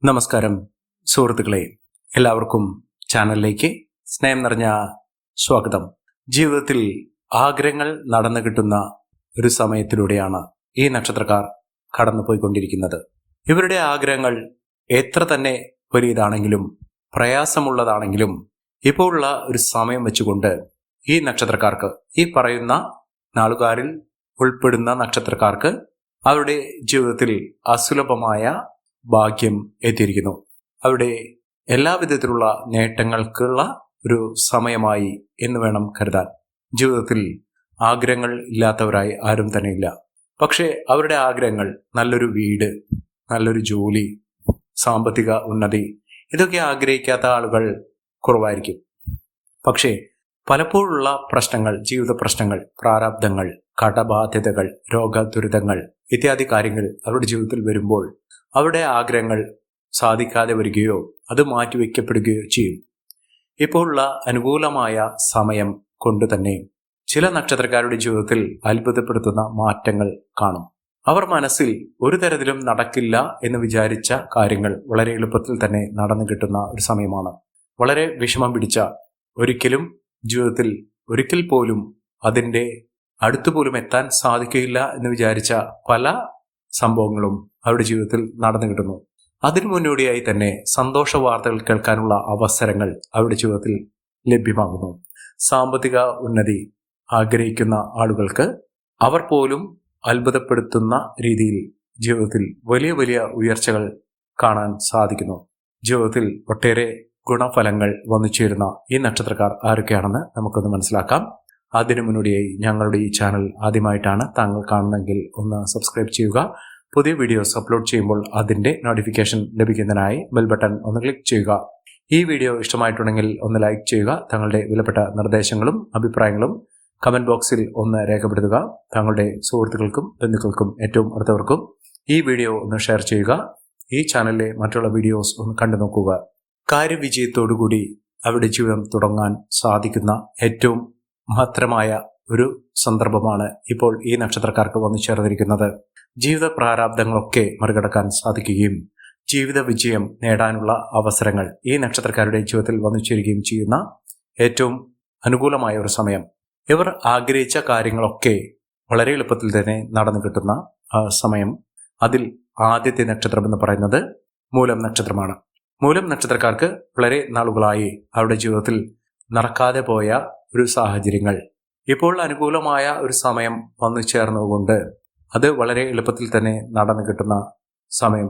നമസ്കാരം സുഹൃത്തുക്കളെ, എല്ലാവർക്കും ചാനലിലേക്ക് സ്നേഹം നിറഞ്ഞ സ്വാഗതം. ജീവിതത്തിൽ ആഗ്രഹങ്ങൾ നടന്നു കിട്ടുന്ന ഒരു സമയത്തിലൂടെയാണ് ഈ നക്ഷത്രക്കാർ കടന്നുപോയിക്കൊണ്ടിരിക്കുന്നത്. ഇവരുടെ ആഗ്രഹങ്ങൾ എത്ര തന്നെ വലിയതാണെങ്കിലും പ്രയാസമുള്ളതാണെങ്കിലും ഇപ്പോൾ ഉള്ള ഒരു സമയം വെച്ചുകൊണ്ട് ഈ നക്ഷത്രക്കാർക്ക്, ഈ പറയുന്ന നാളുകാരിൽ ഉൾപ്പെടുന്ന നക്ഷത്രക്കാർക്ക് അവരുടെ ജീവിതത്തിൽ അസുലഭമായ ഭാഗ്യം എത്തിയിരിക്കുന്നു. അവിടെ എല്ലാവിധത്തിലുള്ള നേട്ടങ്ങൾക്കുള്ള ഒരു സമയമായി എന്ന് വേണം കരുതാൻ. ജീവിതത്തിൽ ആഗ്രഹങ്ങൾ ഇല്ലാത്തവരായി ആരും തന്നെ ഇല്ല. പക്ഷേ അവരുടെ ആഗ്രഹങ്ങൾ നല്ലൊരു വീട്, നല്ലൊരു ജോലി, സാമ്പത്തിക ഉന്നതി, ഇതൊക്കെ ആഗ്രഹിക്കാത്ത ആളുകൾ കുറവായിരിക്കും. പക്ഷേ പലപ്പോഴുള്ള പ്രശ്നങ്ങൾ, ജീവിത പ്രശ്നങ്ങൾ, പ്രാരാബ്ദങ്ങൾ, കടബാധ്യതകൾ, രോഗദുരിതങ്ങൾ ഇത്യാദി കാര്യങ്ങൾ അവരുടെ ജീവിതത്തിൽ വരുമ്പോൾ അവരുടെ ആഗ്രഹങ്ങൾ സാധിക്കാതെ വരികയോ അത് മാറ്റിവെക്കപ്പെടുകയോ ചെയ്യും. ഇപ്പോഴുള്ള അനുകൂലമായ സമയം കൊണ്ട് തന്നെ ചില നക്ഷത്രക്കാരുടെ ജീവിതത്തിൽ അത്ഭുതപ്പെടുത്തുന്ന മാറ്റങ്ങൾ കാണും. അവർ മനസ്സിൽ ഒരു തരത്തിലും നടക്കില്ല എന്ന് വിചാരിച്ച കാര്യങ്ങൾ വളരെ എളുപ്പത്തിൽ തന്നെ നടന്നു കിട്ടുന്ന ഒരു സമയമാണ്. വളരെ വിഷമം പിടിച്ച, ഒരിക്കലും ജീവിതത്തിൽ ഒരിക്കൽ പോലും അതിൻ്റെ അടുത്തുപോലും എത്താൻ സാധിക്കില്ല എന്ന് വിചാരിച്ച പല സംഭവങ്ങളും അവരുടെ ജീവിതത്തിൽ നടന്നു കിട്ടുന്നു. അതിനു മുന്നോടിയായി തന്നെ സന്തോഷ വാർത്തകൾ കേൾക്കാനുള്ള അവസരങ്ങൾ അവരുടെ ജീവിതത്തിൽ ലഭ്യമാകുന്നു. സാമ്പത്തിക ഉന്നതി ആഗ്രഹിക്കുന്ന ആളുകൾക്ക് അവർ പോലും അത്ഭുതപ്പെടുത്തുന്ന രീതിയിൽ ജീവിതത്തിൽ വലിയ വലിയ ഉയർച്ചകൾ കാണാൻ സാധിക്കുന്നു. ജീവിതത്തിൽ ഒട്ടേറെ ഗുണഫലങ്ങൾ വന്നു ചേരുന്ന ഈ നക്ഷത്രക്കാർ ആരൊക്കെയാണെന്ന് നമുക്കൊന്ന് മനസ്സിലാക്കാം. അതിനു മുന്നോടിയായി ഞങ്ങളുടെ ഈ ചാനൽ ആദ്യമായിട്ടാണ് താങ്കൾ കാണുന്നതെങ്കിൽ ഒന്ന് സബ്സ്ക്രൈബ് ചെയ്യുക. പുതിയ വീഡിയോസ് അപ്ലോഡ് ചെയ്യുമ്പോൾ അതിൻ്റെ നോട്ടിഫിക്കേഷൻ ലഭിക്കുന്നതിനായി ബെൽ ബട്ടൺ ഒന്ന് ക്ലിക്ക് ചെയ്യുക. ഈ വീഡിയോ ഇഷ്ടമായിട്ടുണ്ടെങ്കിൽ ഒന്ന് ലൈക്ക് ചെയ്യുക. തങ്ങളുടെ വിലപ്പെട്ട നിർദ്ദേശങ്ങളും അഭിപ്രായങ്ങളും കമൻറ്റ് ബോക്സിൽ ഒന്ന് രേഖപ്പെടുത്തുക. തങ്ങളുടെ സുഹൃത്തുക്കൾക്കും ബന്ധുക്കൾക്കും ഏറ്റവും അടുത്തവർക്കും ഈ വീഡിയോ ഒന്ന് ഷെയർ ചെയ്യുക. ഈ ചാനലിലെ മറ്റുള്ള വീഡിയോസ് ഒന്ന് കണ്ടു നോക്കുക. കാര്യവിജയത്തോടുകൂടി അവരുടെ ജീവിതം തുടങ്ങാൻ സാധിക്കുന്ന ഏറ്റവും മഹത്തരമായ ഒരു സന്ദർഭമാണ് ഇപ്പോൾ ഈ നക്ഷത്രക്കാർക്ക് വന്നു ചേർന്നിരിക്കുന്നത്. ജീവിത പ്രാരാബ്ദങ്ങളൊക്കെ മറികടക്കാൻ സാധിക്കുകയും ജീവിത വിജയം നേടാനുള്ള അവസരങ്ങൾ ഈ നക്ഷത്രക്കാരുടെ ജീവിതത്തിൽ വന്നു ചേരുകയും ചെയ്യുന്ന ഏറ്റവും അനുകൂലമായ ഒരു സമയം. ഇവർ ആഗ്രഹിച്ച കാര്യങ്ങളൊക്കെ വളരെ എളുപ്പത്തിൽ തന്നെ നടന്നു കിട്ടുന്ന സമയം. അതിൽ ആദ്യത്തെ നക്ഷത്രം എന്ന് പറയുന്നത് മൂലം നക്ഷത്രമാണ്. മൂലം നക്ഷത്രക്കാർക്ക് വളരെ നാളുകളായി അവരുടെ ജീവിതത്തിൽ നടക്കാതെ പോയ ഒരു സാഹചര്യങ്ങൾ ഇപ്പോൾ അനുകൂലമായ ഒരു സമയം വന്നു ചേർന്നുകൊണ്ട് അത് വളരെ എളുപ്പത്തിൽ തന്നെ നടന്നു കിട്ടുന്ന സമയം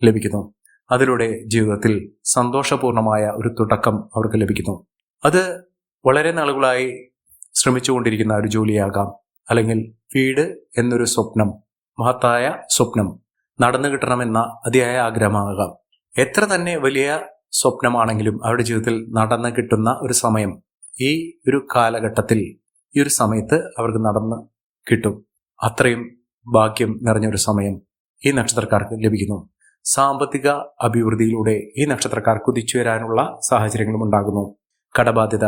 ലഭിക്കുന്നു. അതിലൂടെ ജീവിതത്തിൽ സന്തോഷപൂർണമായ ഒരു തുടക്കം അവർക്ക് ലഭിക്കുന്നു. അത് വളരെ നാളുകളായി ശ്രമിച്ചുകൊണ്ടിരിക്കുന്ന ഒരു ജോലിയാകാം, അല്ലെങ്കിൽ വീട് എന്നൊരു സ്വപ്നം, മഹത്തായ സ്വപ്നം നടന്നു കിട്ടണമെന്ന അതിയായ ആഗ്രഹമാകാം. എത്ര തന്നെ വലിയ സ്വപ്നമാണെങ്കിലും അവരുടെ ജീവിതത്തിൽ നടന്നു കിട്ടുന്ന ഒരു സമയം ഈ ഒരു കാലഘട്ടത്തിൽ, ഈ ഒരു സമയത്ത് അവർക്ക് നടന്ന് കിട്ടും. അത്രയും ഭാഗ്യം നിറഞ്ഞൊരു സമയം ഈ നക്ഷത്രക്കാർക്ക് ലഭിക്കുന്നു. സാമ്പത്തിക അഭിവൃദ്ധിയിലൂടെ ഈ നക്ഷത്രക്കാർ കുതിച്ചു വരാനുള്ള സാഹചര്യങ്ങളും ഉണ്ടാകുന്നു. കടബാധ്യത,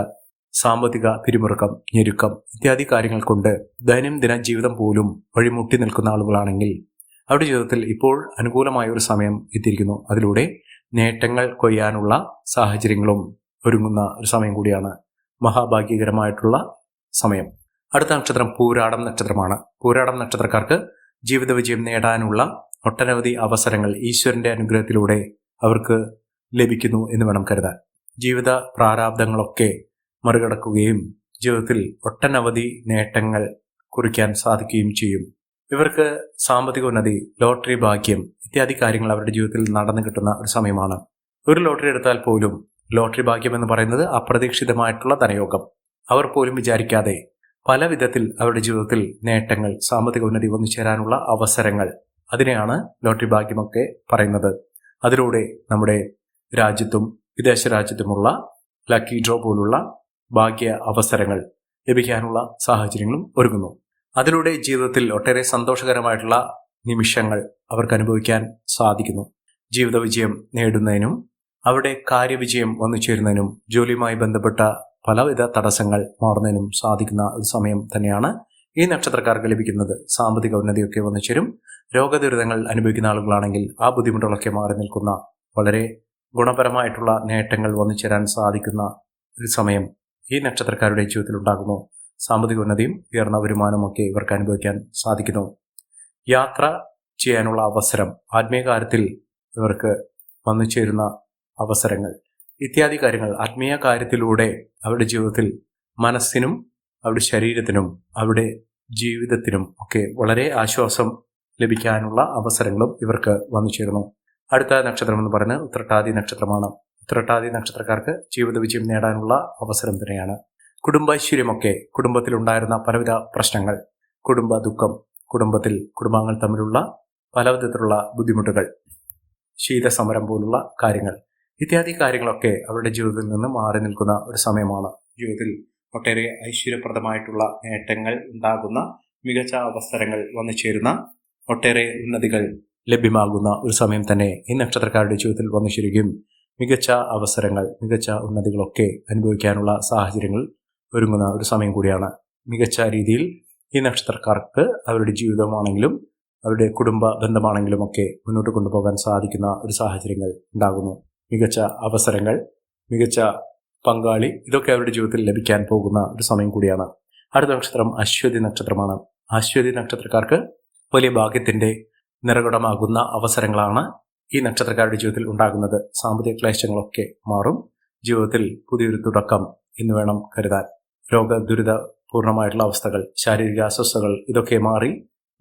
സാമ്പത്തിക പിരിമുറുക്കം, ഞെരുക്കം ഇത്യാദി കാര്യങ്ങൾ കൊണ്ട് ദൈനംദിന ജീവിതം പോലും വഴിമുട്ടി നിൽക്കുന്ന ആളുകളാണെങ്കിൽ അവരുടെ ജീവിതത്തിൽ ഇപ്പോൾ അനുകൂലമായ ഒരു സമയം എത്തിയിരിക്കുന്നു. അതിലൂടെ നേട്ടങ്ങൾ കൊയ്യാനുള്ള സാഹചര്യങ്ങളും ഒരുങ്ങുന്ന ഒരു സമയം കൂടിയാണ്. മഹാഭാഗ്യകരമായിട്ടുള്ള സമയം. അടുത്ത നക്ഷത്രം പൂരാടം നക്ഷത്രമാണ്. പൂരാടം നക്ഷത്രക്കാർക്ക് ജീവിത വിജയം നേടാനുള്ള ഒട്ടനവധി അവസരങ്ങൾ ഈശ്വരന്റെ അനുഗ്രഹത്തിലൂടെ അവർക്ക് ലഭിക്കുന്നു എന്ന് വേണം കരുതാൻ. ജീവിത പ്രാരാബ്ദങ്ങളൊക്കെ മറികടക്കുകയും ജീവിതത്തിൽ ഒട്ടനവധി നേട്ടങ്ങൾ കുറിക്കാൻ സാധിക്കുകയും ചെയ്യും. ഇവർക്ക് സാമ്പത്തിക ഉന്നതി, ലോട്ടറി ഭാഗ്യം ഇത്യാദി കാര്യങ്ങൾ അവരുടെ ജീവിതത്തിൽ നടന്നു കിട്ടുന്ന ഒരു സമയമാണ്. ഒരു ലോട്ടറി എടുത്താൽ പോലും ലോട്ടറി ഭാഗ്യം എന്ന് പറയുന്നത് അപ്രതീക്ഷിതമായിട്ടുള്ള ധനയോഗം. അവർ പോലും വിചാരിക്കാതെ പല വിധത്തിൽ അവരുടെ ജീവിതത്തിൽ നേട്ടങ്ങൾ, സാമ്പത്തിക ഉന്നതി വന്നു ചേരാനുള്ള അവസരങ്ങൾ, അതിനെയാണ് ലോട്ടറി ഭാഗ്യമൊക്കെ പറയുന്നത്. അതിലൂടെ നമ്മുടെ രാജ്യത്തും വിദേശ രാജ്യത്തുമുള്ള ലക്കി ഡ്രോ പോലുള്ള ഭാഗ്യ അവസരങ്ങൾ ലഭിക്കാനുള്ള സാഹചര്യങ്ങളും ഒരുങ്ങുന്നു. അതിലൂടെ ജീവിതത്തിൽ ഒട്ടേറെ സന്തോഷകരമായിട്ടുള്ള നിമിഷങ്ങൾ അവർക്ക് അനുഭവിക്കാൻ സാധിക്കുന്നു. ജീവിത വിജയം നേടുന്നതിനും അവിടെ കാര്യവിജയം വന്നു ചേരുന്നതിനും ജോലിയുമായി ബന്ധപ്പെട്ട പലവിധ തടസ്സങ്ങൾ മാറുന്നതിനും സാധിക്കുന്ന ഒരു സമയം തന്നെയാണ് ഈ നക്ഷത്രക്കാർക്ക് ലഭിക്കുന്നത്. സാമ്പത്തിക ഉന്നതിയൊക്കെ വന്നു ചേരും. രോഗദുരിതങ്ങൾ അനുഭവിക്കുന്ന ആളുകളാണെങ്കിൽ ആ ബുദ്ധിമുട്ടുകളൊക്കെ മാറി നിൽക്കുന്ന വളരെ ഗുണപരമായിട്ടുള്ള നേട്ടങ്ങൾ വന്നു ചേരാൻ സാധിക്കുന്ന ഒരു സമയം ഈ നക്ഷത്രക്കാരുടെ ജീവിതത്തിൽ ഉണ്ടാകുന്നു. സാമ്പത്തിക ഉന്നതിയും ഉയർന്ന വരുമാനമൊക്കെ ഇവർക്ക് അനുഭവിക്കാൻ സാധിക്കുന്നു. യാത്ര ചെയ്യാനുള്ള അവസരം, ആത്മീയ കാര്യത്തിൽ ഇവർക്ക് വന്നു ചേരുന്ന അവസരങ്ങൾ ഇത്യാദി കാര്യങ്ങൾ ആത്മീയ കാര്യത്തിലൂടെ അവരുടെ ജീവിതത്തിൽ മനസ്സിനും അവരുടെ ശരീരത്തിനും അവരുടെ ജീവിതത്തിനും ഒക്കെ വളരെ ആശ്വാസം ലഭിക്കാനുള്ള അവസരങ്ങളും ഇവർക്ക് വന്നു ചേരുന്നു. അടുത്ത നക്ഷത്രം എന്ന് പറയുന്നത് ഉത്രട്ടാതി നക്ഷത്രമാണ്. ഉത്രട്ടാതി നക്ഷത്രക്കാർക്ക് ജീവിത വിജയം നേടാനുള്ള അവസരം തന്നെയാണ്. കുടുംബൈശ്വര്യമൊക്കെ, കുടുംബത്തിലുണ്ടായിരുന്ന പലവിധ പ്രശ്നങ്ങൾ, കുടുംബ ദുഃഖം, കുടുംബാംഗങ്ങൾ തമ്മിലുള്ള പലവിധത്തിലുള്ള ബുദ്ധിമുട്ടുകൾ, ശീതസമരം പോലുള്ള കാര്യങ്ങൾ ഇത്യാദി കാര്യങ്ങളൊക്കെ അവരുടെ ജീവിതത്തിൽ നിന്ന് മാറി നിൽക്കുന്ന ഒരു സമയമാണ്. ജീവിതത്തിൽ ഒട്ടേറെ ഐശ്വര്യപ്രദമായിട്ടുള്ള നേട്ടങ്ങൾ ഉണ്ടാകുന്ന, മികച്ച അവസരങ്ങൾ വന്നു ചേരുന്ന, ഒട്ടേറെ ഉന്നതികൾ ലഭ്യമാകുന്ന ഒരു സമയം തന്നെ ഈ നക്ഷത്രക്കാരുടെ ജീവിതത്തിൽ വന്നു ചേരുകയും മികച്ച അവസരങ്ങൾ, മികച്ച ഉന്നതികളൊക്കെ അനുഭവിക്കാനുള്ള സാഹചര്യങ്ങൾ ഒരുങ്ങുന്ന ഒരു സമയം കൂടിയാണ്. മികച്ച രീതിയിൽ ഈ നക്ഷത്രക്കാർക്ക് അവരുടെ ജീവിതമാണെങ്കിലും അവരുടെ കുടുംബ ബന്ധമാണെങ്കിലും ഒക്കെ മുന്നോട്ട് കൊണ്ടുപോകാൻ സാധിക്കുന്ന ഒരു സാഹചര്യങ്ങൾ ഉണ്ടാകുന്നു. മികച്ച അവസരങ്ങൾ, മികച്ച പങ്കാളി, ഇതൊക്കെ അവരുടെ ജീവിതത്തിൽ ലഭിക്കാൻ പോകുന്ന ഒരു സമയം കൂടിയാണ്. അടുത്ത നക്ഷത്രം അശ്വതി നക്ഷത്രമാണ്. അശ്വതി നക്ഷത്രക്കാർക്ക് വലിയ ഭാഗ്യത്തിന്റെ നിറകുടമാകുന്ന അവസരങ്ങളാണ് ഈ നക്ഷത്രക്കാരുടെ ജീവിതത്തിൽ ഉണ്ടാകുന്നത്. സാമ്പത്തിക ക്ലേശങ്ങളൊക്കെ മാറും. ജീവിതത്തിൽ പുതിയൊരു തുടക്കം എന്ന് വേണം കരുതാൻ. രോഗദുരിതപൂർണമായിട്ടുള്ള അവസ്ഥകൾ, ശാരീരിക അസ്വസ്ഥതകൾ ഇതൊക്കെ മാറി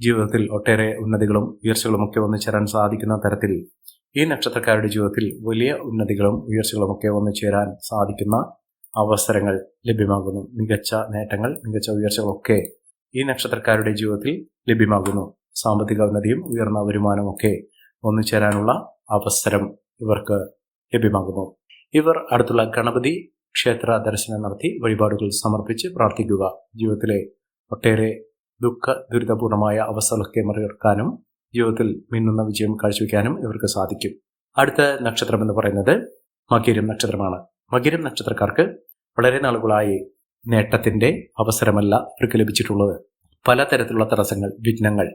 ജീവിതത്തിൽ ഒട്ടേറെ ഉന്നതികളും ഉയർച്ചകളും ഒക്കെ വന്നു ചേരാൻ സാധിക്കുന്ന തരത്തിൽ ഈ നക്ഷത്രക്കാരുടെ ജീവിതത്തിൽ വലിയ ഉന്നതികളും ഉയർച്ചകളും ഒക്കെ വന്നു ചേരാൻ സാധിക്കുന്ന അവസരങ്ങൾ ലഭ്യമാകുന്നു. മികച്ച നേട്ടങ്ങൾ, മികച്ച ഉയർച്ചകളൊക്കെ ഈ നക്ഷത്രക്കാരുടെ ജീവിതത്തിൽ ലഭ്യമാകുന്നു. സാമ്പത്തിക ഉന്നതിയും ഉയർന്ന വരുമാനമൊക്കെ വന്നു ചേരാനുള്ള അവസരം ഇവർക്ക് ലഭ്യമാകുന്നു. ഇവർ അടുത്തുള്ള ഗണപതി ക്ഷേത്ര ദർശനം നടത്തി വഴിപാടുകൾ സമർപ്പിച്ച് പ്രാർത്ഥിക്കുക. ജീവിതത്തിലെ ഒട്ടേറെ ദുഃഖ ദുരിതപൂർണമായ അവസ്ഥകളൊക്കെ മറികടക്കാനും ജീവിതത്തിൽ മിന്നുന്ന വിജയം കാഴ്ചവെക്കാനും ഇവർക്ക് സാധിക്കും. അടുത്ത നക്ഷത്രം എന്ന് പറയുന്നത് മകീരം നക്ഷത്രമാണ്. മകീരം നക്ഷത്രക്കാർക്ക് വളരെ നാളുകളായി നേട്ടത്തിന്റെ അവസരമല്ല ഇവർക്ക് ലഭിച്ചിട്ടുള്ളത്. പലതരത്തിലുള്ള തടസ്സങ്ങൾ, വിഘ്നങ്ങൾ,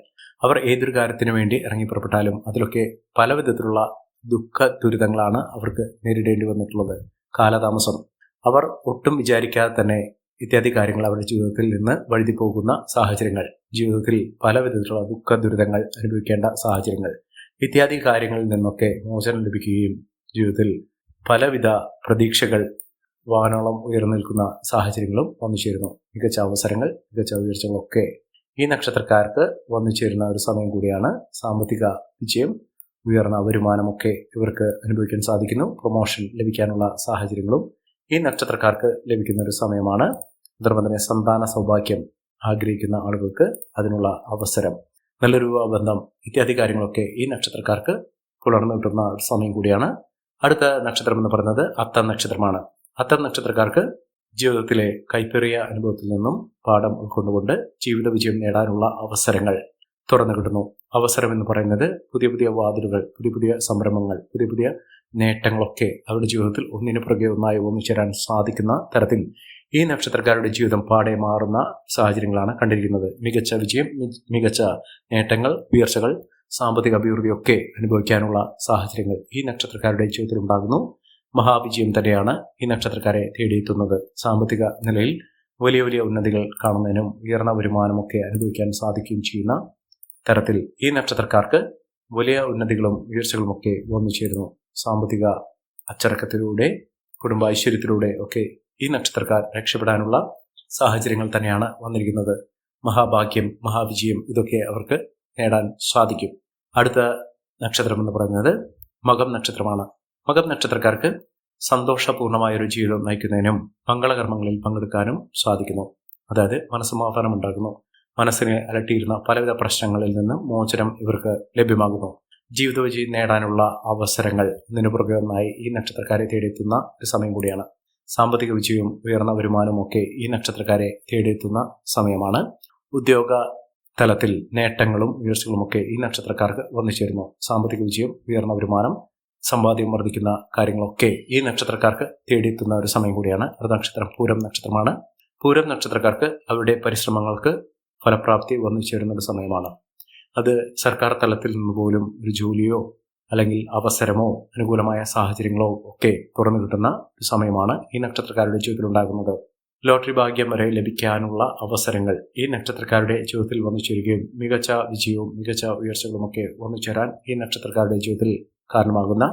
അവർ ഏതൊരു കാര്യത്തിനു വേണ്ടി ഇറങ്ങിപ്പുറപ്പെട്ടാലും അതിലൊക്കെ പല വിധത്തിലുള്ള ദുഃഖ ദുരിതങ്ങളാണ് അവർക്ക് നേരിടേണ്ടി വന്നിട്ടുള്ളത്. കാലതാമസം, അവർ ഒട്ടും വിചാരിക്കാതെ തന്നെ ഇത്യാദി കാര്യങ്ങൾ അവരുടെ ജീവിതത്തിൽ നിന്ന് വഴുതി പോകുന്ന സാഹചര്യങ്ങൾ, ജീവിതത്തിൽ പല വിധത്തിലുള്ള ദുഃഖ ദുരിതങ്ങൾ അനുഭവിക്കേണ്ട സാഹചര്യങ്ങൾ, ഇത്യാദി കാര്യങ്ങളിൽ നിന്നൊക്കെ മോചനം ലഭിക്കുകയും ജീവിതത്തിൽ പലവിധ പ്രതീക്ഷകൾ വാനോളം ഉയർന്നു നിൽക്കുന്ന സാഹചര്യങ്ങളും വന്നു ചേരുന്നു. മികച്ച അവസരങ്ങൾ, മികച്ച ഉയർച്ചകളൊക്കെ ഈ നക്ഷത്രക്കാർക്ക് വന്നു ചേരുന്ന ഒരു സമയം കൂടിയാണ്. സാമ്പത്തിക വിജയം, ഉയർന്ന വരുമാനമൊക്കെ ഇവർക്ക് അനുഭവിക്കാൻ സാധിക്കുന്നു. പ്രൊമോഷൻ ലഭിക്കാനുള്ള സാഹചര്യങ്ങളും ഈ നക്ഷത്രക്കാർക്ക് ലഭിക്കുന്ന ഒരു സമയമാണ്. അതോടൊപ്പം തന്നെ സന്താന സൗഭാഗ്യം ആഗ്രഹിക്കുന്ന ആളുകൾക്ക് അതിനുള്ള അവസരം, നല്ലൊരു ബന്ധം ഇത്യാദി കാര്യങ്ങളൊക്കെ ഈ നക്ഷത്രക്കാർക്ക് പുലർന്നു കിട്ടുന്ന ഒരു സമയം കൂടിയാണ്. അടുത്ത നക്ഷത്രം എന്ന് പറയുന്നത് അത്തം നക്ഷത്രമാണ്. അത്തം നക്ഷത്രക്കാർക്ക് ജീവിതത്തിലെ കൈപ്പേറിയ അനുഭവത്തിൽ നിന്നും പാഠം ഉൾക്കൊണ്ടുകൊണ്ട് ജീവിത വിജയം നേടാനുള്ള അവസരങ്ങൾ തുറന്നു കിട്ടുന്നു. അവസരം എന്ന് പറയുന്നത് പുതിയ പുതിയ വാതിലുകൾ, പുതിയ പുതിയ സംരംഭങ്ങൾ, പുതിയ പുതിയ നേട്ടങ്ങളൊക്കെ അവരുടെ ജീവിതത്തിൽ ഒന്നിനു പുറകെ ഒന്നായി ഒന്നിച്ചേരാൻ സാധിക്കുന്ന തരത്തിൽ ഈ നക്ഷത്രക്കാരുടെ ജീവിതം പാടെ മാറുന്ന സാഹചര്യങ്ങളാണ് കണ്ടിരിക്കുന്നത്. മികച്ച വിജയം, മികച്ച നേട്ടങ്ങൾ, ഉയർച്ചകൾ, സാമ്പത്തിക അഭിവൃദ്ധിയൊക്കെ അനുഭവിക്കാനുള്ള സാഹചര്യങ്ങൾ ഈ നക്ഷത്രക്കാരുടെ ജീവിതത്തിൽ ഉണ്ടാകുന്നു. മഹാവിജയം തന്നെയാണ് ഈ നക്ഷത്രക്കാരെ തേടിയെത്തുന്നത്. സാമ്പത്തിക നിലയിൽ വലിയ വലിയ ഉന്നതികൾ കാണുന്നതിനും ഉയർന്ന വരുമാനമൊക്കെ അനുഭവിക്കാൻ സാധിക്കുകയും ചെയ്യുന്ന തരത്തിൽ ഈ നക്ഷത്രക്കാർക്ക് വലിയ ഉന്നതികളും ഉയർച്ചകളുമൊക്കെ വന്നു ചേരുന്നു. സാമ്പത്തിക അച്ചടക്കത്തിലൂടെ, കുടുംബ ഐശ്വര്യത്തിലൂടെ ഒക്കെ ഈ നക്ഷത്രക്കാർ രക്ഷപ്പെടാനുള്ള സാഹചര്യങ്ങൾ തന്നെയാണ് വന്നിരിക്കുന്നത്. മഹാഭാഗ്യം, മഹാവിജയം ഇതൊക്കെ അവർക്ക് നേടാൻ സാധിക്കും. അടുത്ത നക്ഷത്രം എന്ന് പറയുന്നത് മകം നക്ഷത്രമാണ്. മകം നക്ഷത്രക്കാർക്ക് സന്തോഷപൂർണമായൊരു ജീവിതം നയിക്കുന്നതിനും മംഗളകർമ്മങ്ങളിൽ പങ്കെടുക്കാനും സാധിക്കുന്നു. അതായത് മനസ്സമാധാനം ഉണ്ടാകുന്നു. മനസ്സിനെ അലട്ടിയിരുന്ന പലവിധ പ്രശ്നങ്ങളിൽ നിന്ന് മോചനം ഇവർക്ക് ലഭ്യമാകുന്നു. ജീവിത വിജയം നേടാനുള്ള അവസരങ്ങൾ ഒന്നിനു പുറകെ ഒന്നായി ഈ നക്ഷത്രക്കാരെ തേടിയെത്തുന്ന ഒരു സമയം കൂടിയാണ്. സാമ്പത്തിക വിജയവും ഉയർന്ന വരുമാനവും ഒക്കെ ഈ നക്ഷത്രക്കാരെ തേടിയെത്തുന്ന സമയമാണ്. ഉദ്യോഗ തലത്തിൽ നേട്ടങ്ങളും ഉയർച്ചകളുമൊക്കെ ഈ നക്ഷത്രക്കാർക്ക് വന്നു ചേരുന്നു. സാമ്പത്തിക വിജയം, ഉയർന്ന വരുമാനം, സമ്പാദ്യം വർദ്ധിക്കുന്ന കാര്യങ്ങളൊക്കെ ഈ നക്ഷത്രക്കാർക്ക് തേടിയെത്തുന്ന ഒരു സമയം കൂടിയാണ്. അടുത്ത നക്ഷത്രം പൂരം നക്ഷത്രമാണ്. പൂരം നക്ഷത്രക്കാർക്ക് അവരുടെ പരിശ്രമങ്ങൾക്ക് ഫലപ്രാപ്തി വന്നു ചേരുന്ന ഒരു സമയമാണ്. അത് സർക്കാർ തലത്തിൽ നിന്ന് പോലും ഒരു ജോലിയോ അല്ലെങ്കിൽ അവസരമോ അനുകൂലമായ സാഹചര്യങ്ങളോ ഒക്കെ തുറന്നു കിട്ടുന്ന ഒരു സമയമാണ് ഈ നക്ഷത്രക്കാരുടെ ജീവിതത്തിൽ ഉണ്ടാകുന്നത്. ലോട്ടറി ഭാഗ്യം വരെ ലഭിക്കാനുള്ള അവസരങ്ങൾ ഈ നക്ഷത്രക്കാരുടെ ജീവിതത്തിൽ വന്നു ചേരുകയും മികച്ച വിജയവും മികച്ച ഉയർച്ചകളുമൊക്കെ വന്നു ചേരാൻ ഈ നക്ഷത്രക്കാരുടെ ജീവിതത്തിൽ കാരണമാകുന്ന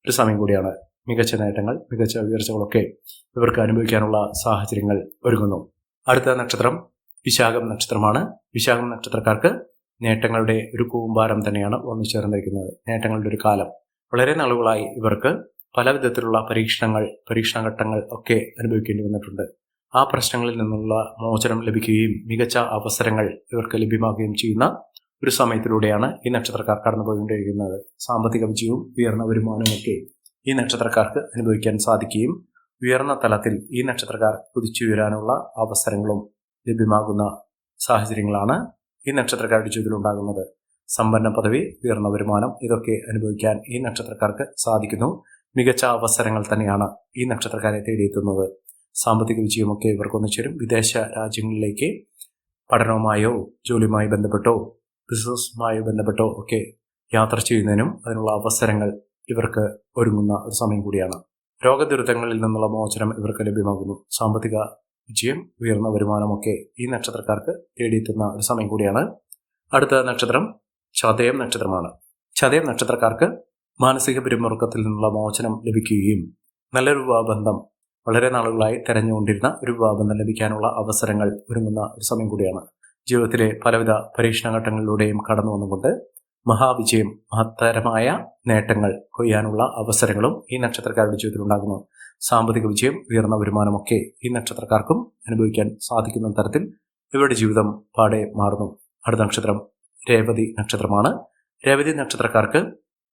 ഒരു സമയം കൂടിയാണ്. മികച്ച നേട്ടങ്ങൾ, മികച്ച ഉയർച്ചകളൊക്കെ ഇവർക്ക് അനുഭവിക്കാനുള്ള സാഹചര്യങ്ങൾ ഒരുങ്ങുന്നു. അടുത്ത നക്ഷത്രം വിശാഖം നക്ഷത്രമാണ്. വിശാഖം നക്ഷത്രക്കാർക്ക് നേട്ടങ്ങളുടെ ഒരു കൂമ്പാരം തന്നെയാണ് വന്നു ചേർന്നിരിക്കുന്നത്. നേട്ടങ്ങളുടെ ഒരു കാലം. വളരെ നാളുകളായി ഇവർക്ക് പല വിധത്തിലുള്ള പരീക്ഷണഘട്ടങ്ങൾ ഒക്കെ അനുഭവിക്കേണ്ടി വന്നിട്ടുണ്ട്. ആ പ്രശ്നങ്ങളിൽ നിന്നുള്ള മോചനം ലഭിക്കുകയും മികച്ച അവസരങ്ങൾ ഇവർക്ക് ലഭ്യമാകുകയും ചെയ്യുന്ന ഒരു സമയത്തിലൂടെയാണ് ഈ നക്ഷത്രക്കാർ കടന്നുപോയിക്കൊണ്ടിരിക്കുന്നത്. സാമ്പത്തിക വിജയവും ഉയർന്ന വരുമാനവും ഒക്കെ ഈ നക്ഷത്രക്കാർക്ക് അനുഭവിക്കാൻ സാധിക്കുകയും ഉയർന്ന തലത്തിൽ ഈ നക്ഷത്രക്കാർ കുതിച്ചുയരാനുള്ള അവസരങ്ങളും ലഭ്യമാകുന്ന സാഹചര്യങ്ങളാണ് ഈ നക്ഷത്രക്കാരുടെ ജീവിതത്തിൽ ഉണ്ടാകുന്നത്. സമ്പന്ന പദവി, ഉയർന്ന വരുമാനം ഇതൊക്കെ അനുഭവിക്കാൻ ഈ നക്ഷത്രക്കാർക്ക് സാധിക്കുന്നു. മികച്ച അവസരങ്ങൾ തന്നെയാണ് ഈ നക്ഷത്രക്കാരെ തേടിയെത്തുന്നത്. സാമ്പത്തിക വിജയമൊക്കെ ഇവർക്കൊന്നു ചേരും. വിദേശ രാജ്യങ്ങളിലേക്ക് പഠനവുമായോ ജോലിയുമായി ബന്ധപ്പെട്ടോ ബിസിനസ്സുമായി ബന്ധപ്പെട്ടോ ഒക്കെ യാത്ര ചെയ്യുന്നതിനും അതിനുള്ള അവസരങ്ങൾ ഇവർക്ക് ഒരുങ്ങുന്ന ഒരു സമയം കൂടിയാണ്. രോഗദുരിതങ്ങളിൽ നിന്നുള്ള മോചനം ഇവർക്ക് ലഭ്യമാകുന്നു. സാമ്പത്തിക വിജയം, ഉയർന്ന വരുമാനമൊക്കെ ഈ നക്ഷത്രക്കാർക്ക് തേടിയെത്തുന്ന ഒരു സമയം കൂടിയാണ്. അടുത്ത നക്ഷത്രം ചതയം നക്ഷത്രമാണ്. ചതയം നക്ഷത്രക്കാർക്ക് മാനസിക പിരിമുറുക്കത്തിൽ നിന്നുള്ള മോചനം ലഭിക്കുകയും നല്ലൊരു വിവാഹബന്ധം, വളരെ നാളുകളായി തെരഞ്ഞുകൊണ്ടിരുന്ന ഒരു വിവാഹബന്ധം ലഭിക്കാനുള്ള അവസരങ്ങൾ ഒരുങ്ങുന്ന ഒരു സമയം കൂടിയാണ്. ജീവിതത്തിലെ പലവിധ പരീക്ഷണഘട്ടങ്ങളിലൂടെയും കടന്നു വന്നുകൊണ്ട് മഹാവിജയം, മഹത്തരമായ നേട്ടങ്ങൾ കൊയ്യാനുള്ള അവസരങ്ങളും ഈ നക്ഷത്രക്കാരുടെ ജീവിതത്തിൽ ഉണ്ടാകുന്നു. സാമ്പത്തിക വിജയം, ഉയർന്ന വരുമാനമൊക്കെ ഈ നക്ഷത്രക്കാർക്കും അനുഭവിക്കാൻ സാധിക്കുന്ന തരത്തിൽ ഇവരുടെ ജീവിതം പാടെ മാറുന്നു. അടുത്ത നക്ഷത്രം രേവതി നക്ഷത്രമാണ്. രേവതി നക്ഷത്രക്കാർക്ക്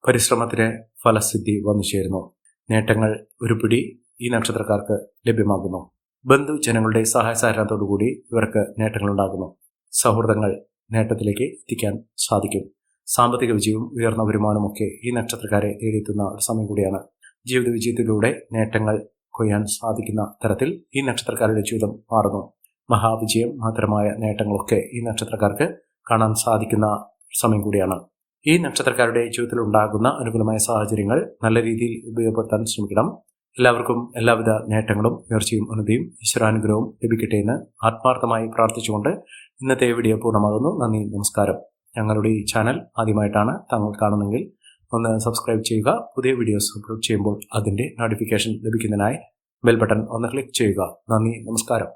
പരിശ്രമത്തിന് ഫലസിദ്ധി വന്നു ചേരുന്നു. നേട്ടങ്ങൾ ഒരു പിടി ഈ നക്ഷത്രക്കാർക്ക് ലഭ്യമാകുന്നു. ബന്ധുജനങ്ങളുടെ സഹായ സഹകരണത്തോടുകൂടി ഇവർക്ക് നേട്ടങ്ങളുണ്ടാകുന്നു. സൗഹൃദങ്ങൾ നേട്ടത്തിലേക്ക് എത്തിക്കാൻ സാധിക്കും. സാമ്പത്തിക വിജയവും ഉയർന്ന വരുമാനമൊക്കെ ഈ നക്ഷത്രക്കാരെ തേടിയെത്തുന്ന ഒരു സമയം കൂടിയാണ്. ജീവിത വിജയത്തിലൂടെ നേട്ടങ്ങൾ കൊയ്യാൻ സാധിക്കുന്ന തരത്തിൽ ഈ നക്ഷത്രക്കാരുടെ ജീവിതം മാറുന്നു. മഹാവിജയം, മഹത്തരമായ നേട്ടങ്ങളൊക്കെ ഈ നക്ഷത്രക്കാർക്ക് കാണാൻ സാധിക്കുന്ന സമയം കൂടിയാണ്. ഈ നക്ഷത്രക്കാരുടെ ജീവിതത്തിൽ ഉണ്ടാകുന്ന അനുകൂലമായ സാഹചര്യങ്ങൾ നല്ല രീതിയിൽ ഉപയോഗപ്പെടുത്താൻ ശ്രമിക്കണം. എല്ലാവർക്കും എല്ലാവിധ നേട്ടങ്ങളും ഉയർച്ചയും ഉന്നതിയും ഈശ്വരാനുഗ്രഹവും ലഭിക്കട്ടെ എന്ന് ആത്മാർത്ഥമായി പ്രാർത്ഥിച്ചുകൊണ്ട് ഇന്നത്തെ വീഡിയോ പൂർണ്ണമാകുന്നു. നന്ദി, നമസ്കാരം. ഞങ്ങളുടെ ഈ ചാനൽ ആദ്യമായിട്ടാണ് താങ്കൾ കാണുന്നതെങ്കിൽ ഒന്ന് സബ്സ്ക്രൈബ് ചെയ്യുക. പുതിയ വീഡിയോസ് അപ്ലോഡ് ചെയ്യുമ്പോൾ അതിൻ്റെ നോട്ടിഫിക്കേഷൻ ലഭിക്കുന്നതിനായി ബെൽ ബട്ടൺ ഒന്ന് ക്ലിക്ക് ചെയ്യുക. നന്ദി, നമസ്കാരം.